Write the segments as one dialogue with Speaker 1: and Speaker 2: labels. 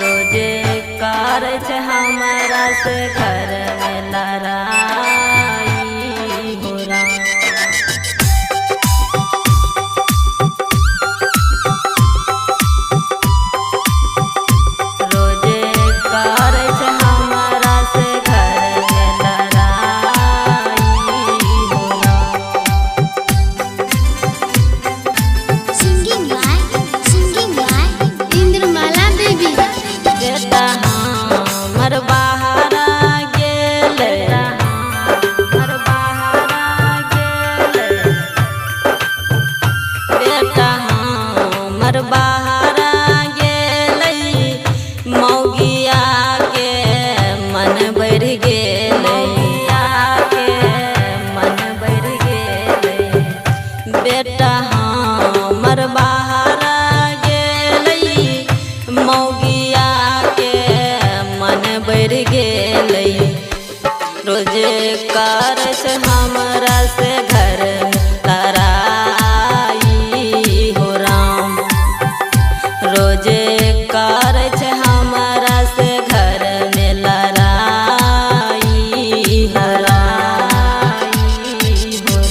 Speaker 1: रोजे कार छे हमारा से घर में लड़ाई हो राम। रोजे कार छे हमारा से घर में लड़ाई हो राम।
Speaker 2: Singing by इंद्रमाला देवी।
Speaker 1: बेटा हमर बाहर गेले, हमर बाहर गेले। बेटा हमर बाहर गेले, मौगिया के मन बढ़ गेले, के मन बढ़ गेले। बेटा हमर बाहर गेले, मौगिया के मन बढ़ गेले। रोजे कर से हमरा से घर लड़ाई हो राम। रोजे कर छे हमरा से घर में लड़ाई हो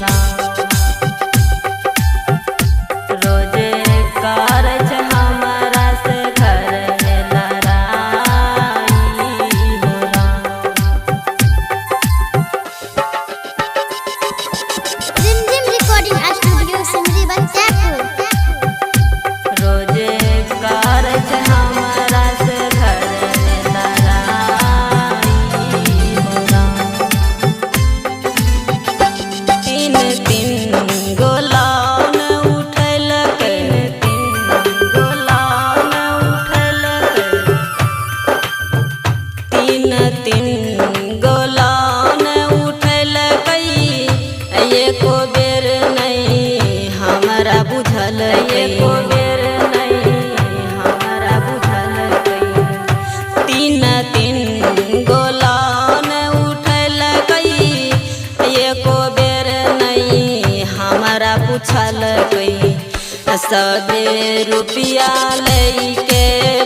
Speaker 1: राम। रोजे कर छे हमरा से घर में लड़ाई हो राम।
Speaker 2: रिमझिम रिकॉर्डिंग स्टूडियो सिमरी बच्चापुर।
Speaker 1: रोजे कर छे हमरा से घर में लड़ाई हो राम। तीन तीन गो लान उठैलकै, तीन गो लान उठैलकै। तीन तीन गो लान उठैलकै, एको बेर नहीं हमरा बुझल, एको बेर नहीं हमरा बुझल। तीन तीन गो लान उठैलकै, एको बेर नहीं हमरा पूछलकै। सबे रुपया लैके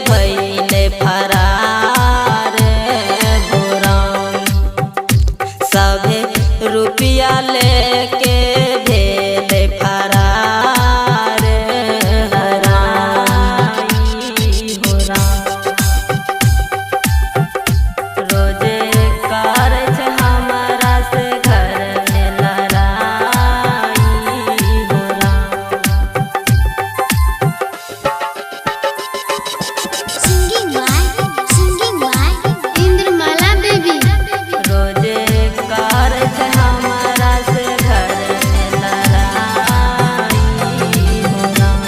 Speaker 1: भइले फरार हो राम। सभे रुपया लेके भेले फरार हराई हो राम। रोजे कर छे हमरा से घर में लड़ाई हो राम।
Speaker 2: Singing by इंद्रमाला देवी।
Speaker 1: रोजे कर छे हमरा से घर में लड़ाई हो राम।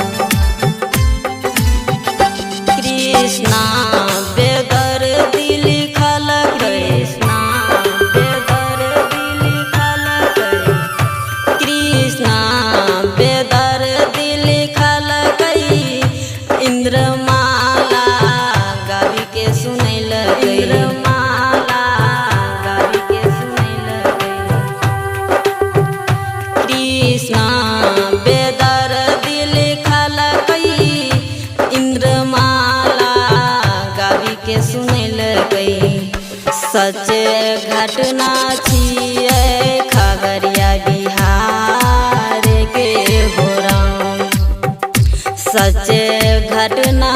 Speaker 1: कृष्णा बेदर्दी लिखलकै, कृष्णा बेदर्दी लिखलकै। कृष्णा बेदर्दी लिखलकै, इंद्रमाला गाबी के सुनैलकै, इंद्रमाला गाबी के सुनैलकै। कृष्णा बेदर्दी लिखलकै, इंद्रमाला गाबी के सुनैलकै। सच्चे घटना छियै खगड़िया बिहार के हो राम। सच्चे घटना